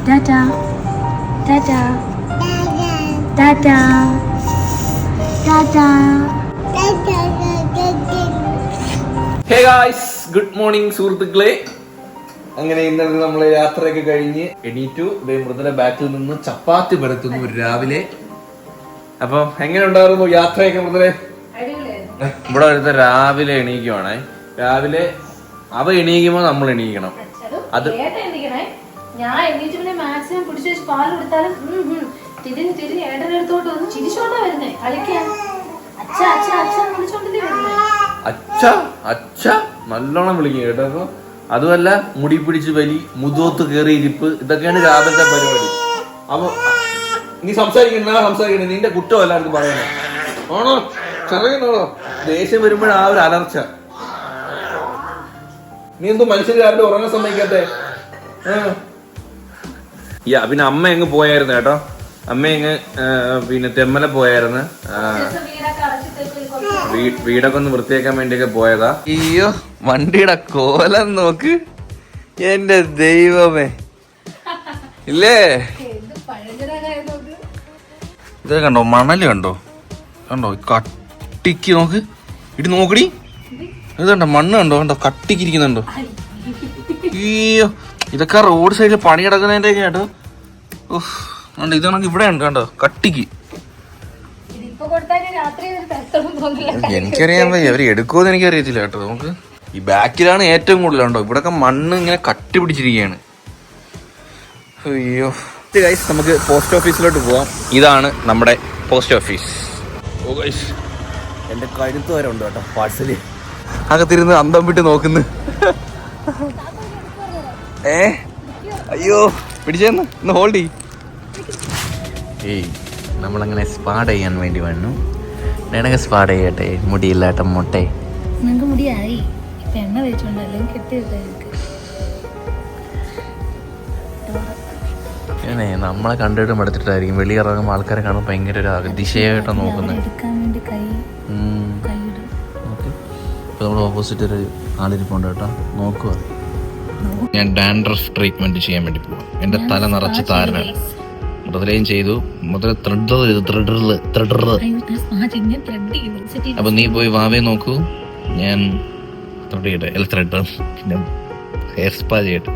Tata Tata Tata Tata. Hey guys, good morning സുഹൃത്തുക്കളെ. അങ്ങനെ ഇന്നലെ നമ്മള് യാത്രയൊക്കെ കഴിഞ്ഞ് എണീറ്റു. മൃദുല ബാക്കിൽ നിന്ന് ചപ്പാത്തി പരത്തുന്നു രാവിലെ. അപ്പം എങ്ങനെ ഉണ്ടായിരുന്നു യാത്രയൊക്കെ മൃദുലെ? ഇവിടെ വരുന്ന രാവിലെ എണീക്കുവാണേ. രാവിലെ അവ എണീക്കുമ്പോ നമ്മൾ എണീക്കണം. അത് ഞാൻ എണീറ്റ് പിന്നെ മാക്സിമം പിടിച്ചു വെച്ച് പാൽ കൊടുത്താലും തിരിഞ്ഞ് തിരിഞ്ഞ് ഏട്ടൻ്റെ അടുത്തോട്ട് വന്ന് ചിരിച്ചോണ്ടാ വരുന്നേ. കളിക്കാൻ അച്ഛ അച്ഛ അച്ഛ വിളിച്ചോണ്ടല്ലേ വരുന്നേ. അച്ഛ അച്ഛ നല്ലോണം വിളിക്കും കേട്ടോ. അപ്പൊ അതുമല്ല മുടി പിടിച്ച് വലി, മുതോത്ത് കയറി ഇരിപ്പ്, ഇതൊക്കെയാണ് രാവിലത്തെ പരിപാടി. അപ്പൊ നീ സംസാരിക്കണേ, നിന്റെ കുറ്റം എല്ലാവർക്കും പറയണേ. ആണോ ചെറിയണോ? ദേഷ്യം വരുമ്പോഴാ ആ ഒരു അലർച്ച. നീ എന്തോ മനുഷ്യർ രാവിലെ ഉറങ്ങാൻ സമ്മതിക്കാത്തെ? പിന്നെ അമ്മ എങ്ങ് പോയായിരുന്നു കേട്ടോ. അമ്മ എങ്ങ് പിന്നെ തെമ്മല പോയായിരുന്നു. വീടൊക്കെ ഒന്ന് വൃത്തിയാക്കാൻ വേണ്ടിയൊക്കെ പോയതാ. അയ്യോ വണ്ടിയുടെ കോലം നോക്ക്, എന്റെ ദൈവമേ. ഇല്ലേ ഇത് കണ്ടോ, മണല് കണ്ടോ, കട്ടിക്ക് നോക്ക്, ഇടി നോക്കടി. ഇത് കണ്ടോ മണ്ണ് കണ്ടോ, കണ്ടോ കട്ടിക്ക് ഇരിക്കുന്നുണ്ടോ. അയ്യോ ഇതൊക്കെ റോഡ് സൈഡിൽ പണി കിടക്കുന്നതിന്റെ കേട്ടോ. ഇതാണെങ്കിൽ ഇവിടെ ഉണ്ട് കണ്ടോ കട്ടിക്ക്. എനിക്കറിയാൻ വയ്യ, അവര് എടുക്കുമെന്ന് എനിക്കറിയത്തില്ല കേട്ടോ. നമുക്ക് ഈ ബാക്കിലാണ് ഏറ്റവും കൂടുതൽ ഉണ്ടോ. ഇവിടൊക്കെ മണ്ണ് ഇങ്ങനെ കട്ടി പിടിച്ചിരിക്കുകയാണ്. അയ്യോ ഗൈസ്, നമുക്ക് പോസ്റ്റ് ഓഫീസിലോട്ട് പോവാം. ഇതാണ് നമ്മുടെ പോസ്റ്റ് ഓഫീസ്. ഓ ഗൈസ്, എന്റെ കഴുത്ത് വരെ ഉണ്ട് കേട്ടോ പാഴ്സല്. അകത്തിരുന്ന് അന്തം വിട്ട് നോക്കുന്നു. അയ്യോ പിടിച്ചേന്ന് ഒന്ന് ഹോൾഡ് ചെയ്. ഏയ് നമ്മളങ്ങനെ സ്പാഡ് ചെയ്യാൻ വേണ്ടി വന്നു. നിനക്ക് സ്പാഡ് ചെയ്യട്ടെ? മുടിയില്ലാട്ട മുട്ടേ. നിനക്ക് മുടിയായി ഇപ്പൊ എണ്ണ വെച്ചോണ്ടല്ലേ കെട്ടിയിട്ടേ. നമ്മളെ കണ്ടിട്ട് മടുത്തിട്ടായിരിക്കും വെളിയിറങ്ങുമ്പോൾ ആൾക്കാരെ കാണുമ്പോൾ ഭയങ്കര ഒരു അതിശയമായിട്ടാണ് നോക്കുന്നത്. ഇപ്പൊ നമ്മൾ ഓപ്പോസിറ്റ് ഒരു ആളിരിപ്പുണ്ട് കേട്ടോ, നോക്കുക. ഞാൻ ഡാൻഡ്രഫ് ട്രീറ്റ്മെന്റ് ചെയ്യാൻ വേണ്ടി പോവാം. എന്റെ തല നിറച്ച് താരനാണ്. മുതലേയും ചെയ്തു, മുതൽ അപ്പൊ നീ പോയി വാവേ നോക്കൂ, ഞാൻ ത്രെഡ് പിന്നെ ഹെയർ സ്പാ ചെയ്യട്ടെ.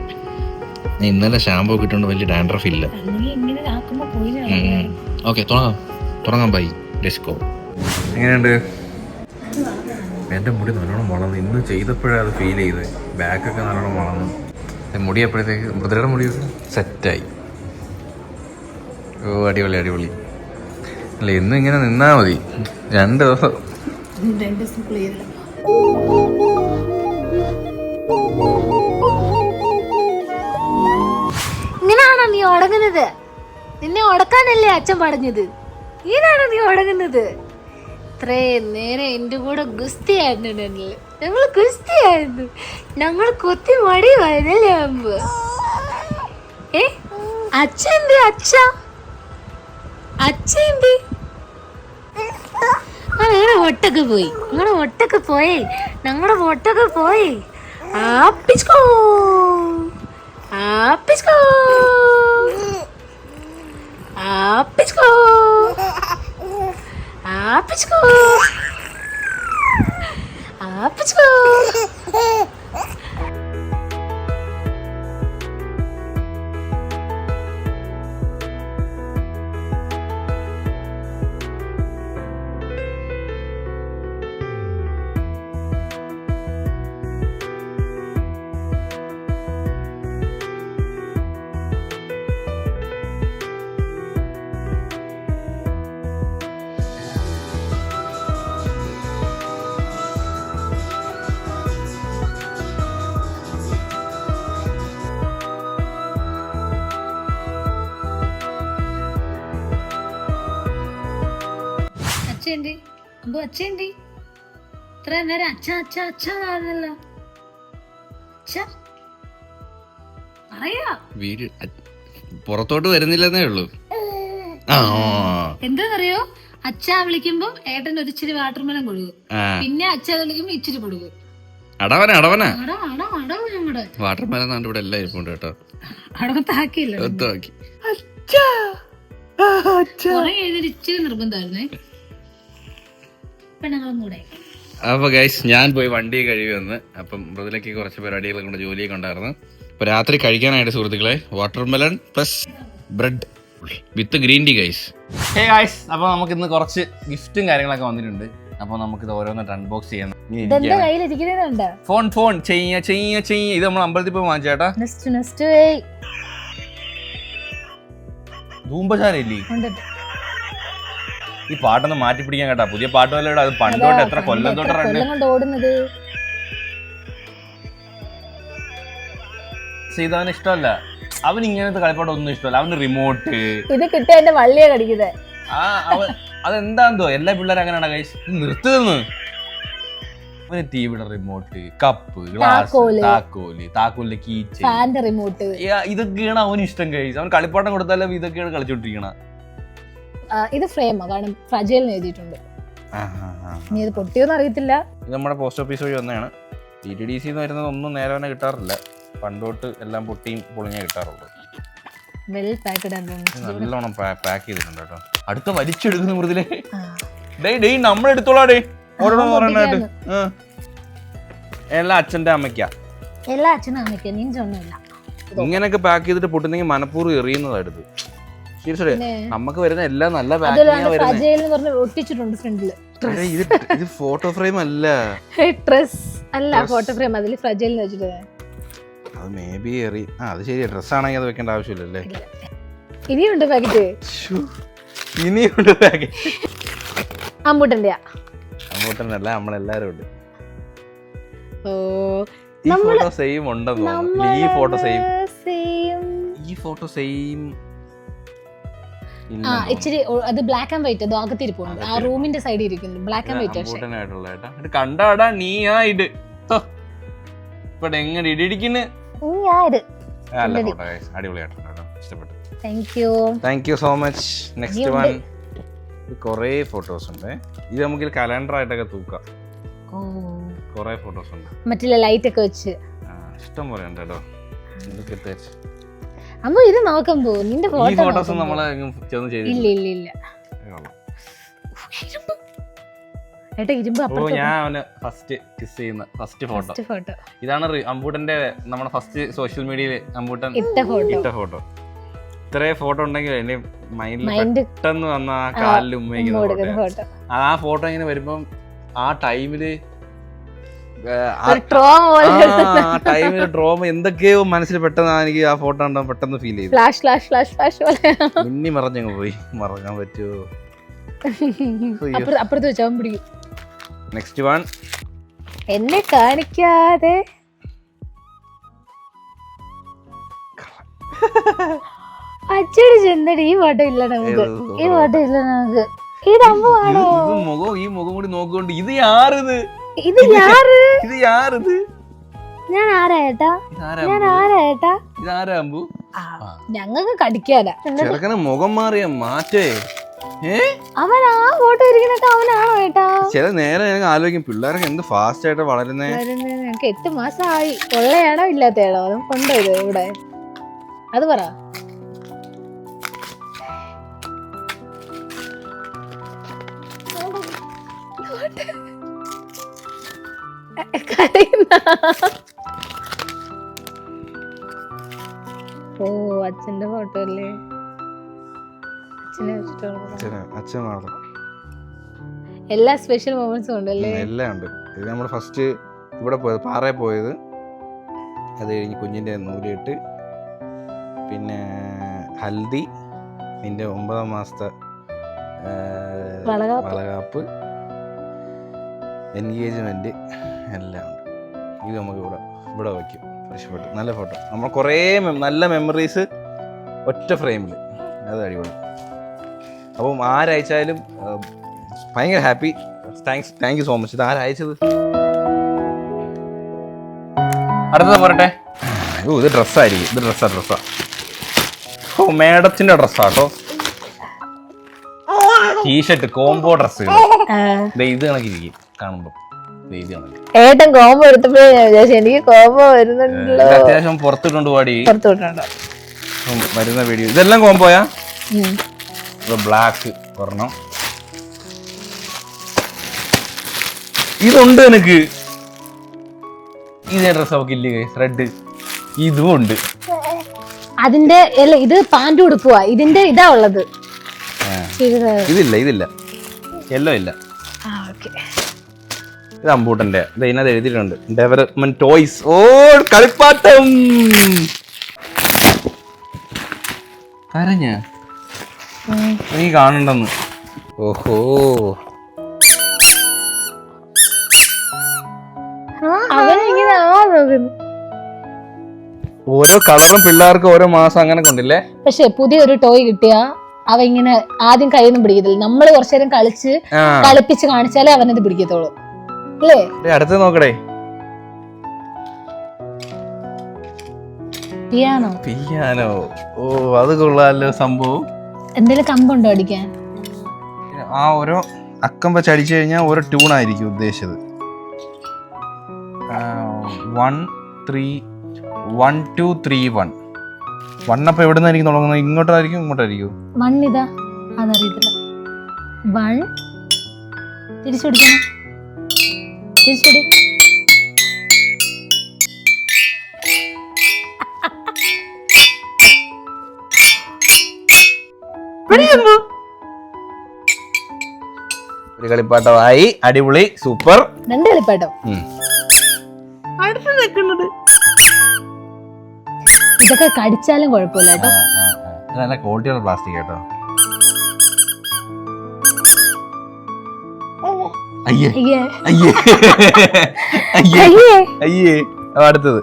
ഞാൻ ഇന്നലെ ഷാമ്പൂ കിട്ടുകൊണ്ട് വലിയ ഡാൻഡ്രഫ് ഇല്ല. ഓക്കെ തുടങ്ങാം ബൈ, ലെറ്റ്സ് ഗോ. എങ്ങനെയുണ്ട്? എൻ്റെ മുടി നല്ലോണം വളർന്നു. ഇന്ന് ചെയ്തപ്പോഴാണ് അത് ഫീൽ ചെയ്തത്. ബാക്കൊക്കെ നല്ലോണം വളർന്നു. മുടി എപ്പോഴത്തേക്ക് മൃദുലയുടെ മുടി സെറ്റായി. ഓ അടിപൊളി അടിപൊളി. അല്ല ഇന്നും ഇങ്ങനെ നിന്നാ മതി. 2 ദിവസം ഇങ്ങനാണോ നീ ഉടങ്ങുന്നത്? നിന്നെ ഉടക്കാനല്ലേ അച്ഛൻ പറഞ്ഞത്? ഇങ്ങനാണോ നീ ഉടങ്ങുന്നത്? ഇത്രയും നേരം എന്റെ കൂടെ ഗുസ്തിയായിരുന്നു. ഞങ്ങൾ കൊത്തി മടിയുമായിരുന്നല്ലേ അമ്പ്. അച്ഛൻ്റെ അച്ഛൻ്റെ ഞങ്ങളുടെ ഒട്ടൊക്കെ പോയി ആപ്പിസ്കോ ആപ്പിസ്കോ ആപ്പിസ്കോ ആപ്പിസ്കോ ആപ്പിസ്കോ. അച്ഛൻ്റെ ഇത്ര നേരം അച്ഛന്നല്ലോ. വീട് പുറത്തോട്ട് വരുന്നില്ലെന്നേ ഉള്ളൂ. എന്താന്നറിയോ, അച്ഛ വിളിക്കുമ്പോ ഏട്ടൻ ഒരിച്ചിരി വാട്ടർമെലൻ കൊടുക്കും, പിന്നെ അച്ഛ വിളിക്കുമ്പോ ഇച്ചിരി കൊടുക്കും. അടവനാ ഞങ്ങളുടെ വാട്ടർ മെലൺ നാണ്ട് ഇവിടെ എല്ലാം ഇരിപ്പുണ്ട് കേട്ടോ. അടവത്താക്കിയില്ല ഒത്താക്കി ഇച്ചിരി നിർബന്ധമായിരുന്നേ. പെണ്ണുങ്ങളും കൂടെ. അപ്പൊ ഗൈസ് ഞാൻ പോയി വണ്ടി കഴുകി വന്ന്. അപ്പം മൃദുലയ്ക്ക് കുറച്ച് പരിപാടികളൊക്കെ കൊണ്ട് ജോലിയൊക്കെ ഉണ്ടായിരുന്നു. അപ്പൊ രാത്രി കഴിക്കാനായിട്ട് സുഹൃത്തുക്കളെ watermelon plus bread with green tea guys. Hey guys, അപ്പൊ നമുക്ക് ഇന്ന് കുറച്ച് ഗിഫ്റ്റും കാര്യങ്ങളൊക്കെ വന്നിട്ടുണ്ട്. അപ്പൊ നമുക്കിത് ഓരോന്നിട്ട് അൺബോക്സ് ചെയ്യണം. ഫോൺ ചെയ്യ ഇത് നമ്മൾ അമ്പലത്തിൽ പോയി വാങ്ങിച്ചേട്ടാ. ധൂമ്പശാലയില്ലേ ഈ പാട്ടൊന്ന് മാറ്റി പിടിക്കാൻ കേട്ടാ. പുതിയ പാട്ട് വല്ല അത് പണ്ടോട്ട് എത്ര കൊല്ലം തൊട്ട് ഓടുന്നത്. ചെയ്തവന് ഇഷ്ടമല്ല. അവൻ ഇങ്ങനത്തെ കളിപ്പാട്ടം ഒന്നും ഇഷ്ടമല്ല. അവന് റിമോട്ട് ഇത് കിട്ടിയ എന്റെ വള്ളിയെ കടിക്കുന്നത്. അതെന്താന്തോ എല്ലാ പിള്ളേരും അങ്ങനെയാണ് ഗൈസ്. നിർത്തുന്നു. അവന് ടിവിയുടെ റിമോട്ട്, കപ്പ്, ഗ്ലാസ്, താക്കോല്, കീച്ച്, റിമോട്ട്, ഇതൊക്കെയാണ് അവന് ഇഷ്ടം ഗൈസ്. അവൻ കളിപ്പാട്ടം കൊടുത്താലും ഇതൊക്കെയാണ് കളിച്ചോണ്ടിരിക്കണ. ഇത് ഫ്രെയിം കാരണം ഫ്രജൈൽ എഴുതിയിട്ടുണ്ട്. നീ ഇത് പൊട്ടിയോന്ന് അറിയത്തില്ല. ഇത് നമ്മുടെ പോസ്റ്റ് ഓഫീസ് വഴി വന്നതാണ്. TTDC വരുന്നത് ഒന്നും നേരെ തന്നെ കിട്ടാറില്ല. പണ്ടോട്ട് എല്ലാം പൊട്ടിയും പൊളിഞ്ഞേ കിട്ടാറുള്ളൂ. നല്ലോണം പാക്ക് ചെയ്തിട്ടുണ്ട് കേട്ടോ. അടുത്ത വലിച്ചെടുക്കുന്ന മൃദുലേ. ഡേയ് നമ്മളെടുത്തോളാടേ ഓരോന്ന് പറയണായിട്ട്. എല്ലാ അച്ഛൻ്റെ അമ്മയ്ക്കാ. എല്ലാ അച്ഛനും അമ്മയ്ക്കാ. നിഞ്ചൊന്നുമില്ല. ഇങ്ങനെയൊക്കെ പാക്ക് ചെയ്തിട്ട് പൊട്ടുന്നെങ്കിൽ മനഃപൂർവ്വം എറിയുന്നതായിട്ട്. സീരിയസ്ലി നമുക്ക് വരുന്ന എല്ലാം നല്ല പാക്കിംഗ് ഒട്ടിച്ചിട്ടുണ്ട്. ഇത് ഫോട്ടോ ഫ്രെയിം അല്ല, ഡ്രസ് അല്ല, ഫോട്ടോ ഫ്രെയിം. അതിൽ ഫ്രജൈൽ വെച്ചിട്ട് അത് മേ ബി അത് ശരിയാ. ഡ്രസ് ആണെങ്കിൽ അത് വെക്കേണ്ട ആവശ്യമില്ലല്ലേ. ഇനിയുണ്ട് പാക്കറ്റ്. ഇനിയുണ്ട് പാക്കറ്റ്. അമ്പൂട്ടൻ്റെയാ. അമ്പൂട്ടനല്ല, നമ്മളെല്ലാരും ഉണ്ട്. ഈ ഫോട്ടോ സെയിം ഉണ്ടെന്ന് തോന്നുന്നു. ഈ ഫോട്ടോ സെയിം ഇച്ചിരി അത് ബ്ലാക്ക് ആൻഡ് വൈറ്റ്. അത് അകത്തിരിപ്പുണ്ട്. ആ റൂമിന്റെ സൈഡിൽ ഇരിക്കുന്നു. ബ്ലാക്ക് ആൻഡ് വൈറ്റ് കണ്ടാടാ. നീ ആ ഇട് ഇവിടെ എങ്ങനെ ഇടിക്കുന്നു. അടിപൊളിയായിട്ടുണ്ട്. ഇഷ്ടപ്പെട്ടു. Thank you so much. Next one കൊറേ ഫോട്ടോസ് ഉണ്ട്. ഇത് നമുക്ക് കലണ്ടർ ആയിട്ടൊക്കെ തൂക്കാം. കൊറേ ഫോട്ടോസ് ഉണ്ട്. മറ്റുള്ള ലൈറ്റ് ഒക്കെ വെച്ച് ഇഷ്ടം പോലെ ഉണ്ട് കേട്ടോ. അമ്മ ഇത് നോക്കുമ്പോ നിന്റെ ഫോട്ടോസ് നമ്മള് ഇല്ല. ഞാൻ ഫസ്റ്റ് കിസ് ചെയ്യുന്ന ഫസ്റ്റ് ഫോട്ടോ ഇതാണ്. അമ്പൂട്ടന്റെ നമ്മുടെ ഫസ്റ്റ് സോഷ്യൽ മീഡിയയില് അമ്പൂട്ടൻ ഇട്ട ഫോട്ടോ. ഇത്രയും ഫോട്ടോ ഉണ്ടെങ്കിൽ എന്റെ മൈൻഡിൽ പെട്ടെന്ന് വന്ന ആ കാലിൽ ഉമ്മയ്ക്കുന്ന ഫോട്ടോ. ആ ഫോട്ടോ ഇങ്ങനെ വരുമ്പം ആ ടൈമില് ഡ്രോമ എന്തൊക്കെയോ മനസ്സിൽ പെട്ടെന്ന് എനിക്ക് ആ ഫോട്ടോ കണ്ടാ പെട്ടെന്ന് ഫീൽ ചെയ്തു. മിന്നി മറഞ്ഞങ്ങ് പോയി. മറക്കാൻ പറ്റുമോ? അപ്പുറത്ത് വെച്ചാൽ പിടിക്കും. നെക്സ്റ്റ് വൺ എന്നെ കാണിക്കാതെ അച്ചടി ചെന്നടി. ഈ ഫോട്ടോ ഇല്ല നമുക്ക്. ഈ മുഖം കൂടി നോക്കുകൊണ്ട് ഇത് യാറിത്. ഞാൻ ആരാ ഞങ്ങൾക്ക് കടിക്കാല. ചെറുക്കന് മുഖം മാറിയ മാറ്റേ. അവൻ ആ ഫോട്ടോ ഇരിക്കുന്നൊക്കെ അവനാണോ ഏട്ടാ? ചില നേരം ഞങ്ങൾക്ക് ആലോചിക്കും പിള്ളേരൊക്കെ എന്ത് ഫാസ്റ്റ് ആയിട്ട് വളരുന്നേ. ഞങ്ങൾക്ക് 8 മാസമായി. ഉള്ളയാണോ ഇല്ലാത്തയാണോ? അതും കൊണ്ടോ ഇത് ഇവിടെ. അത് പറ. ഓ അച്ഛന്റെ ഫോട്ടോ അല്ലേ? അച്ഛൻ മാത്രം. എല്ലാ സ്പെഷ്യൽ മൊമെന്റ്സും ഉണ്ടല്ലേ? എല്ലാം ഉണ്ട്. ഇത് നമ്മൾ ഫസ്റ്റ് ഇവിടെ പോയത് പാറയിൽ പോയത്. അത് കഴിഞ്ഞ് കുഞ്ഞിൻ്റെ നൂലിട്ട്, പിന്നെ ഹൽദി, നിന്റെ 9 മാസത്തെ വളകാപ്പ്, എൻഗേജ്മെന്റ് എല്ലാം ഉണ്ട്. ഇത് നമുക്ക് ഇവിടെ വയ്ക്കും. ഇഷ്ടപ്പെട്ടു. നല്ല ഫോട്ടോ. നമ്മൾ കുറേ നല്ല മെമ്മറീസ് ഒറ്റ ഫ്രെയിമിൽ. അത് അടിപൊളി. അപ്പം ആരയച്ചാലും ഭയങ്കര happy. Thank you so much. ഇത് ആരയച്ചത്? അടുത്തത് പറയട്ടെ. ഇത് ഡ്രസ്സായിരിക്കും. ഇത് ഡ്രസ്സാ. ഓ മേഡത്തിന്റെ ഡ്രസ്സാട്ടോ. ടീഷർട്ട് കോംബോ ഡ്രസ്സുകൾ ഇത് കണക്കിരിക്കും കാണുമ്പോ. ഏട്ടൻ കോമ്പോ എടുത്തപ്പോഴേ ഞാൻ വിചാരിച്ചു എനിക്ക് കോമ്പോ വരുന്നുണ്ടല്ലോ. അത്യാവശ്യം പുറത്തിട്ടുണ്ട് പാടി പുറത്തോട്ടുണ്ടോ വരുന്ന വീഡിയോ. ഇതെല്ലാം കോമ്പോയാ? ബ്ലാക്ക് ഒരെണ്ണം ഇതുണ്ട് എനിക്ക്. ഇതേ ഡ്രസ് അവക്ക് ഇല്ലേ റെഡ്? ഇതും ഉണ്ട്. അതിന്റെ ഇത് പാന്റ് ഉടുപ്പുവാ. ഇതിന്റെ ഇതാ ഉള്ളത്. ഇതില്ല യെല്ലോ ഇല്ല. ഇത് അമ്പൂട്ടന്റെ. ഇത് ഇതിനകത്ത് എഴുതിയിട്ടുണ്ട് ഡെവലപ്മെന്റ് ടോയ്സ്. ഓ കളിപ്പാട്ടം. കരഞ്ഞ നീ കാണണ്ടെന്ന്. ഓഹോ ഓരോ കളറും പിള്ളേർക്ക് ഓരോ മാസം അങ്ങനെ കൊണ്ടില്ലേ. പക്ഷെ പുതിയൊരു ടോയ് കിട്ടിയാ അവ ഇങ്ങനെ ആദ്യം കൈയൊന്നും പിടിക്കത്തില്ല. നമ്മള് കുറച്ചു നേരം കളിപ്പിച്ച് കാണിച്ചാലേ അവനത് പിടിക്കത്തുള്ളൂ അല്ലേ? അടുത്ത് നോക്കടേ. പിയാനോ. ഓ അത് കൊള്ളാലോ സംഭവം. എന്തെങ്കിലും കമ്പുണ്ടോ അടിക്കാൻ? ആ ഓരോ അക്കം വെച്ച് അടിച്ചു കഴിഞ്ഞാൽ ഓരോ ട്യൂണായിരിക്കും ഉദ്ദേശിച്ചത്. 1 2 3 1. 1 അപ്പൊ എവിടെ നിന്നായിരിക്കും തുടങ്ങുന്നത്? ഇങ്ങോട്ടായിരിക്കും ഇങ്ങോട്ടായിരിക്കും? 1 ഇതാ അതറിയത്തില്ല. 1 തിരിച്ചു പിടിക്കണം. തിരിച്ചുപിടി. ഒരു കളിപ്പാട്ടമായി. അടിപൊളി സൂപ്പർ. 2 കളിപ്പാട്ടം. അടുത്ത് നിൽക്കുന്നത് ഇതൊക്കെ കടിച്ചാലും കുഴപ്പമില്ല കേട്ടോ. നല്ല ക്വാളിറ്റിയുള്ള പ്ലാസ്റ്റിക് കേട്ടോ. അടുത്തത്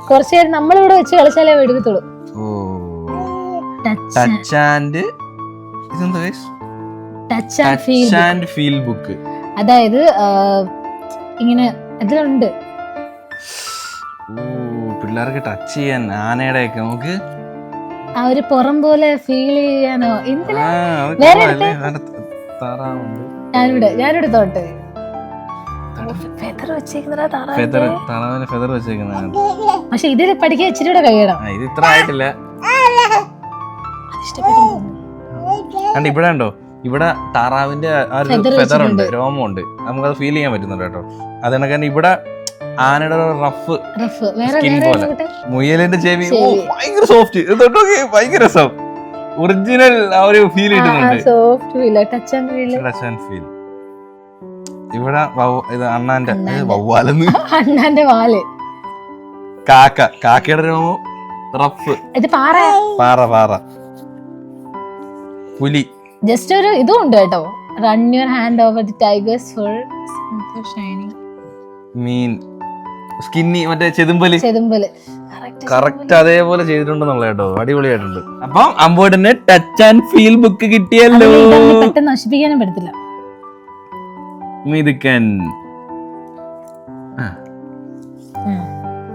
കുറച്ചു നേരം നമ്മളിവിടെ വെച്ച് കളിച്ചാലേ എടുക്കത്തുള്ളൂ. Touch and feel book. അതായത് ഇങ്ങനെ ഇതിലുണ്ട് പിള്ളേർക്ക് ടച്ച് ചെയ്യാൻ. ആനയുടെ ഒക്കെ നമുക്ക് ആ ഒരു പുറം പോലെ ഫീൽ ചെയ്യാനോ. ഞാനിവിടെ തോട്ടെ പക്ഷെ ഇതിൽ പഠിക്കാൻ ഇച്ചിരി കൂടെ കഴിയണം. ഇത് ഇത്ര ആയിട്ടില്ല. ഇവിടെ ഉണ്ടോ? ഇവിടെ താറാവിന്റെ ഫെദർ ഉണ്ട്, രോമമുണ്ട്. നമുക്കത് ഫീൽ ചെയ്യാൻ പറ്റുന്നുണ്ട് കേട്ടോ. അതെന്നെ ഇവിടെ ആനയുടെ റഫ് സ്കിൻ പോലെ. മുയലിന്റെ ചെവി ഭയങ്കര സോഫ്റ്റ്. ഭയങ്കര രസം. ഒറിജിനൽ ആ ഒരു ഫീൽ കിട്ടുന്നുണ്ട്. Touch and feel. ഇവിടെ ഇത് അണ്ണാന്റെ വവ്വാലെന്ന്. അണ്ണാന്റെ വാല്. കാക്കയുടെ രോമം റഫ്. ഇത് പാറ. പുലി. ജസ്റ്റ് ഒരു ഇതും ഉണ്ട് കേട്ടോ. Run your hand over the tigers for shining. മീൻ സ്കിന്നി മറ്റേ ചെതുമ്പല് കറക്റ്റ് അതേപോലെ ചെയ്തിട്ടുണ്ടെന്നുള്ള കേട്ടോ. അടിപൊളിയായിട്ടുണ്ട്. അപ്പം അമ്പോട്ടിന് ടച്ച് ആൻഡ് ഫീൽ ബുക്ക് കിട്ടിയല്ലോ. പെട്ടെന്ന് നശിപ്പിക്കാനും പറ്റത്തില്ല. മിതുക്കൻ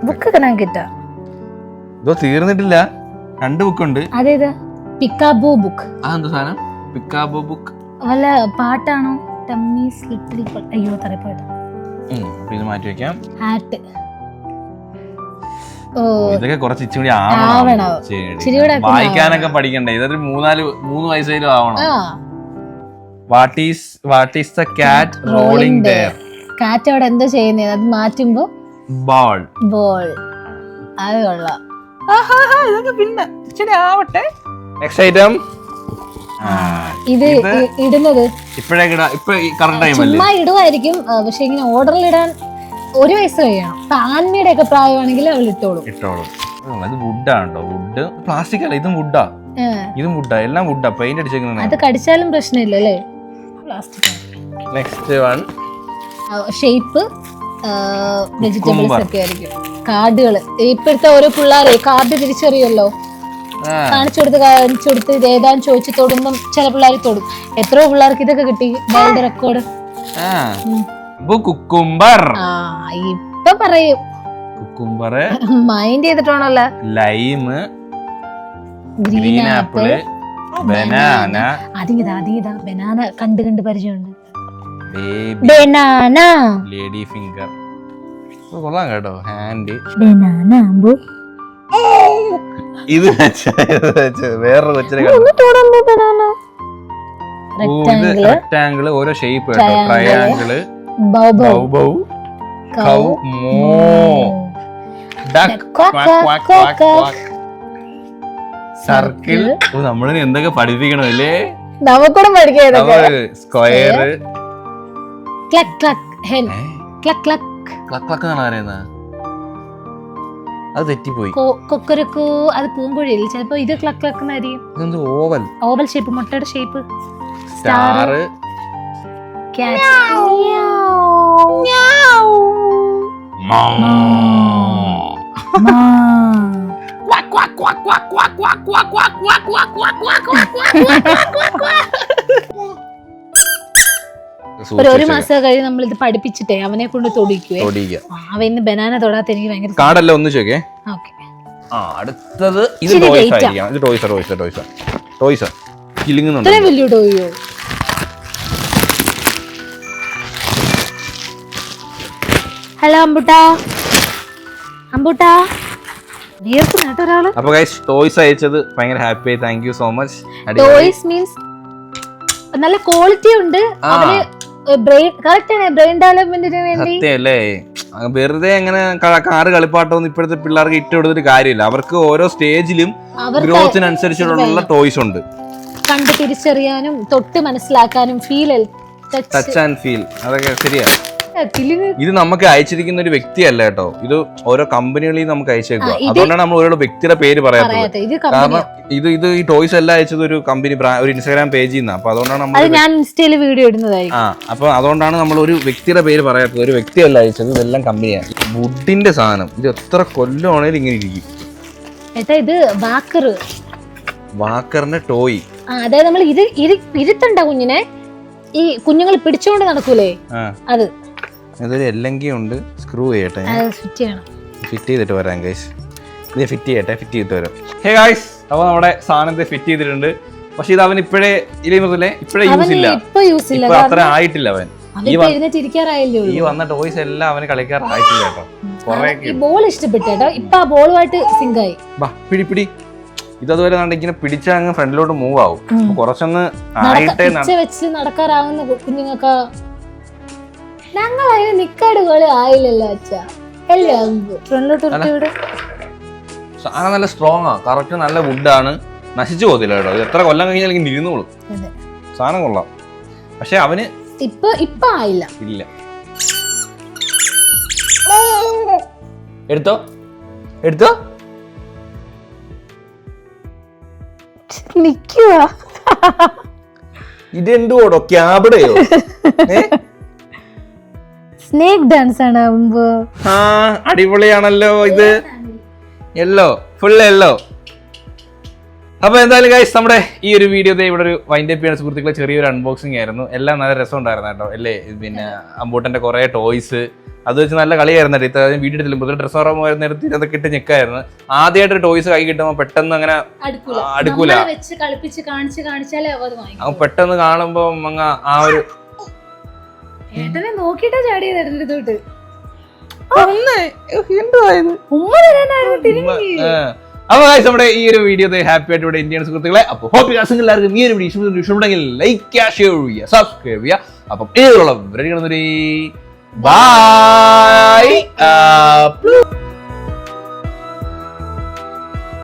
ബുക്ക് കിട്ടാ. ഇതോ തീർന്നിട്ടില്ല. 2 ബുക്കുണ്ട്. അതേതാ? പിക്കാബോ ബുക്ക്. അതെന്താ സാധനം? പിക്കാബോ ബുക്ക് വല്ല പാട്ടാണോ? ടമ്മീസ് ലിറ്റിൽ അയ്യോ തറപ്പാട്ട്. ഇത് മാറ്റി വെക്കാം. ഹാറ്റ്. ഇതൊക്കെ കുറച്ച് ഇച്ചിരി ആവണം. വായിക്കാനൊക്കെ പഠിക്കണ്ടേ? ഇതൊരു 3 വയസ്സേലും ആവണം. What is the cat rolling there? കാറ്റ് അവിടെ എന്താ ചെയ്യുന്നത്? അത് മാറ്റുമ്പോ ബോൾ. അത് കൊള്ളാം. ഇതൊക്കെ പിന്നെ ഇച്ചിരി ആവട്ടെ. Next item. ഇത് ഇടുന്നത് ഇപ്പോഴേ ഇപ്പൊ കറണ്ട് ടൈം അല്ലേ? ചുമ്മാ ഇടുവായിരിക്കും. പക്ഷെ ഇങ്ങനെ ഓർഡറിൽ ഇടാൻ 1 വയസ്സ് കഴിയണം. ആൻമിയുടെ ഒക്കെ പ്രായമാണെങ്കിൽ അവൾ ഇട്ടോളും. ഇത് വുഡാണോ? വുഡ്. പ്ലാസ്റ്റിക് അല്ല, ഇതും വുഡാ. എല്ലാം വുഡാ. പെയിന്റ് അടിച്ചേക്കുന്നത്. അത് കടിച്ചാലും പ്രശ്നമില്ല അല്ലേ? Plastic. Next one. Shape vegetables ഒക്കെ ആയിരിക്കും. കാർഡുകള്. ഇപ്പോഴത്തെ ഓരോ പിള്ളേരെ കാർഡ് തിരിച്ചറിയല്ലോ. കാണിച്ചു കൊടുത്ത് ഇത് ഏതാന്ന് ചോദിച്ചു തൊടുമ്പം ചില പിള്ളേർ തൊടും. എത്രയോ പിള്ളേർക്ക് ഇതൊക്കെ കിട്ടി. World record. കുക്കുംബർ. ഇപ്പൊ പറയും. കുക്കുംബർ മൈൻഡ് ചെയ്തിട്ടാണല്ലോ. Lime, green apple, banana. അതിങ്ങിതാ ബനാന കണ്ട് പരിചയമുണ്ട്. ബേബി ബനാന ലേഡി ഫിംഗർ കൊള്ളാം കേട്ടോ. ഹാൻഡ് ബനാന അമ്പു ഇത് വേറൊരു കൊച്ചിനെ റെക്ടാങ്കിള് ഓരോ ഷേപ്പ് കേട്ടോ. ട്രയാങ്കിള് ബൗ കൗ മോ സർക്കിൾ. നമ്മളിന് എന്തൊക്കെ പഠിപ്പിക്കണല്ലേ. നമുക്കൂടെ പഠിക്കാം. സ്ക്വയർ ക്ലക്ക് ക്ലക്ക് ഹെൻ ക്ലക്ക് ക്ലക്ക് ക്ലക്ക് ക്ലക്ക് എന്നാണ് പറയുന്നത്. അത് തെറ്റിപ്പോയി. കൊക്കരക്കോ അത് പൂമ്പൊഴിയില്ല. ചിലപ്പോ ഇത് ക്ലക്ക് ക്ലക്ക് എന്നായിരിക്കും. ഓവൽ ഓവൽ ഷേപ്പ്, മുട്ടയുടെ ഷേപ്പ്. സ്റ്റാർ ഒരു മാസം കഴിഞ്ഞ് നമ്മൾ ഇത് പഠിപ്പിച്ചിട്ടേ അവനെ കൊണ്ട് തൊടിക്കുവേ. അവൻ ഇന്ന് ബനാന തൊടാത്ത എനിക്ക് ഭയങ്കര കാർഡല്ല ഒന്ന് ചോദിക്കേ. അടുത്തത് ഇത് ടോയ്സ് ആയിരിക്കാം. ഇത് ടോയ്സ് കിളിങ്ങുന്നുണ്ട്. വലിയ ടോയോ. ഹലോ അമ്പൂട്ടാ ഒരാള്. അപ്പൊ ഗൈസ് ടോയ്സ് അയച്ചത് ഭയങ്കര happy. Thank you so much. Toys means നല്ല ക്വാളിറ്റി ഉണ്ട്. അവര് കറക്റ്റ് ആണ് ബ്രെയിൻ ഡെവലപ്മെന്റിന് വേണ്ടി. സത്യല്ലേ, വെറുതെ അങ്ങനെ കാറ് കളിപ്പാട്ടൊന്നും ഇപ്പോഴത്തെ പിള്ളേർക്ക് ഇട്ട് കൊടുത്തിട്ട് കാര്യമില്ല. അവർക്ക് ഓരോ സ്റ്റേജിലും ഗ്രോത്തിനനുസരിച്ചുള്ള ടോയ്സ് ഉണ്ട്. കണ്ട് തിരിച്ചറിയാനും തൊട്ട് മനസ്സിലാക്കാനും ടച്ച് ആൻഡ് ഫീൽ അതൊക്കെ ശരിയാ. ഇത് നമുക്ക് അയച്ചിരിക്കുന്ന ഒരു വ്യക്തിയല്ല കേട്ടോ. ഇത് ഓരോ കമ്പനികളിൽ നമുക്ക് അയച്ചേക്കുക. അതുകൊണ്ടാണ് നമ്മൾ ഓരോ വ്യക്തിയുടെ പേര് പറയാത്തത്. കാരണം ഇത് ഈ ടോയ്സ് എല്ലാം അയച്ചത് ഒരു കമ്പനി, ഒരു ഇൻസ്റ്റാഗ്രാം പേജിൽ നിന്നാണ്. അപ്പൊ അതുകൊണ്ടാണ് നമ്മൾ വീഡിയോ ഇടുന്നതായിരിക്കും. അപ്പൊ അതുകൊണ്ടാണ് നമ്മൾ ഒരു വ്യക്തിയുടെ പേര് പറയാത്തത്. ഒരു വ്യക്തിയല്ല അയച്ചത്, ഇതെല്ലാം കമ്പനിയാണ്. വുഡിന്റെ സാധനം. ഇത് എത്ര കൊല്ലമാണേലും ഇങ്ങനെ ഇരിക്കും. ഇത് വാക്കറിന്റെ ടോയ്. അതായത് നമ്മൾ ഇത് ഇരുത്തണ്ട കുഞ്ഞിനെ, ഈ കുഞ്ഞുങ്ങൾ പിടിച്ചോണ്ട് നടക്കൂലേ അത്. ഇതൊരു എല്ലങ്കി ഉണ്ട്. സ്ക്രൂ ചെയ്യട്ടെ, ഫിറ്റ് ചെയ്തിട്ട് വരാം ഗൈസ്. ഇത് ഫിറ്റ് ചെയ്തിട്ട് വരാം. ഹേ ഗൈസ്, അപ്പൊ നമ്മുടെ സാധനത്തെ ഫിറ്റ് ചെയ്തിട്ടുണ്ട്. പക്ഷെ ഇത് അവൻ ഇപ്പോഴേ യൂസ് ഇല്ല. അത്ര ആയിട്ടില്ല അവൻ. ഈ വന്ന ടോയ്സ് എല്ലാം അവന് കളിക്കാറായിട്ടില്ല കേട്ടോ. ബോൾ ഇഷ്ടപ്പെട്ടു. ഇപ്പൊ ആ ബോളുമായിട്ട് സിങ്ക് ആയി. പിടി ഇതുവരെ ഇങ്ങനെ പിടിച്ചാൽ അങ്ങ് ഫ്രണ്ടിലോട്ട് മൂവ് ആവും. കുറച്ചൊന്ന് ആയിട്ടേ വെച്ച് നടക്കാറാവുന്ന കുഞ്ഞുങ്ങൾക്ക്. ഞങ്ങൾ അതിന് നിക്കാടുകള് ആയില്ലല്ലോ അച്ഛാ. സാധനം നല്ല സ്ട്രോങ് ആ. കറക്റ്റ് നല്ല വുഡാണ്. നശിച്ചു പോകത്തില്ല കേട്ടോ. ഇത് എത്ര കൊല്ലം കഴിഞ്ഞാൽ ഇരുന്നോളൂ. സാധനം കൊള്ളാം. പക്ഷെ അവന് ഇപ്പൊ ആയില്ല. ഇല്ല. എടുത്തോ നിക്കുവാ. ഇതെന്തോടോ ക്യാബിടെയോ? സ്നേക്ക് ഡാൻസ് ആണ്. അടിപൊളിയാണല്ലോ ഇത്. Full yellow. അപ്പൊ എന്തായാലും ഗൈസ്, നമ്മുടെ ഈ ഒരു വീഡിയോ ഇവിടെ ഒരു വൈൻഡ് അപ്പ് ചെയ്യുന്ന സുഹൃത്തുക്കളെ ചെറിയൊരു അൺബോക്സിംഗ് ആയിരുന്നു. എല്ലാം നല്ല രസം ഉണ്ടായിരുന്നു കേട്ടോ. അല്ലേ, പിന്നെ അമ്പൂട്ടന്റെ കുറെ ടോയ്സ് അത് വെച്ച് നല്ല കളിയായിരുന്നു. വീഡിയോ എടുത്തില്ല ഡ്രസ്സ് ഓർമ്മ നേരത്തെ അതൊക്കെ ഇട്ട് ഞെക്കായിരുന്നു. ആദ്യമായിട്ട് ടോയ്സ് കൈ കിട്ടുമ്പോ പെട്ടെന്ന് അങ്ങനെ അടുക്കൂല. പെട്ടെന്ന് കാണുമ്പോ അങ്ങ് ആ ഒരു നോക്കിട്ടാ ചാടിയത്. അപ്പൊ നമ്മുടെ ഈ ഒരു വീഡിയോ ഹാപ്പി ആയിട്ട് ഇവിടെ ഇന്ത്യൻ സുഹൃത്തുക്കളെ. അപ്പൊ ഹോപ്പ് എല്ലാവർക്കും ഈ ഒരു വീഡിയോ ഇഷ്ടമുണ്ടെങ്കിൽ ലൈക്ക് ചെയ്യുക, ഷെയർ ചെയ്യുക, സബ്സ്ക്രൈബ് ചെയ്യുക. അപ്പം ഏതുള്ള ബൈ.